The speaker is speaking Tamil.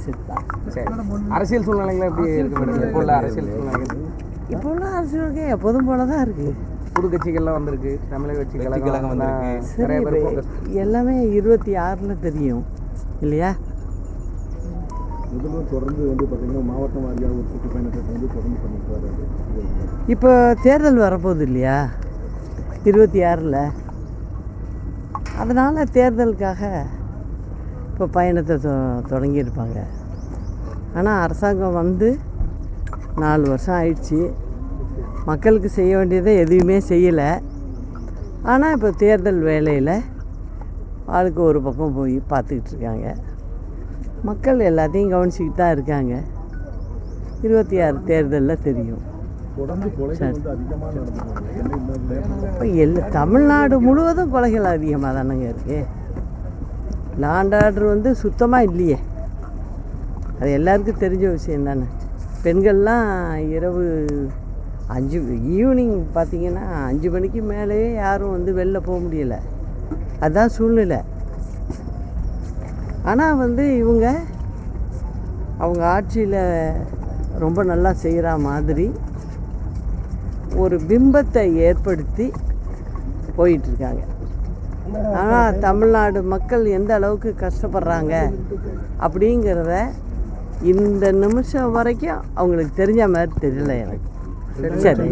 ஆப்போசிட் தான். சரி, அரசியல் சூழ்நிலைகள் எப்படி இருக்கு மேடம்? இப்போ உள்ள அரசியல் சூழ்நிலைகள் இப்போ உள்ள அரசியலுக்கு எப்போதும் போல தான் இருக்குது. புது கட்சிகள்லாம் வந்திருக்கு, தமிழக கட்சி கழகம் வந்திருக்கு, நிறைய சரி, பேர் எல்லாமே 26 தெரியும் இல்லையா? முதல்வர் தொடர்ந்து வந்து பார்த்தீங்கன்னா மாவட்டம் வாரியாக ஒரு சுற்றுப்பயணத்தை வந்து தொடர்ந்து பண்ணிட்டு வர்றாரு. இப்போ தேர்தல் வரப்போகுது இல்லையா 26, அதனால் தேர்தலுக்காக இப்போ பயணத்தை தொடங்கியிருப்பாங்க. ஆனால் அரசாங்கம் வந்து 4 வருஷம் ஆயிடுச்சு, மக்களுக்கு செய்ய வேண்டியதை எதுவுமே செய்யலை. ஆனால் இப்போ தேர்தல் வேலையில் ஆளுக்கு ஒரு பக்கம் போய் பார்த்துக்கிட்டு இருக்காங்க. மக்கள் எல்லாத்தையும் கவனிச்சிக்கிட்டு தான் இருக்காங்க. 26 தேர்தலில் தெரியும். தொடர்ந்து கொலைகள் வந்து அதிகமாக நடந்துருக்கு. இப்போ தமிழ்நாடு முழுவதும் கொலைகள் அதிகமாக தானேங்க இருக்குது. லாண்ட் ஆர்டர் வந்து சுத்தமாக இல்லையே, அது எல்லாருக்கும் தெரிஞ்ச விஷயம் தானே. பெண்கள்லாம் இரவு ஈவினிங் பார்த்திங்கன்னா 5 மணிக்கு மேலேயே யாரும் வந்து வெளில போக முடியலை, அதுதான் சூழ்நிலை. ஆனால் வந்து அவங்க ஆட்சியில் ரொம்ப நல்லா செய்கிற மாதிரி ஒரு பிம்பத்தை ஏற்படுத்தி போயிட்டுருக்காங்க. ஆனால் தமிழ்நாடு மக்கள் எந்த அளவுக்கு கஷ்டப்படுறாங்க அப்படிங்கிறத இந்த நிமிஷம் வரைக்கும் அவங்களுக்கு தெரிஞ்ச மாதிரி தெரியல எனக்கு. சரி.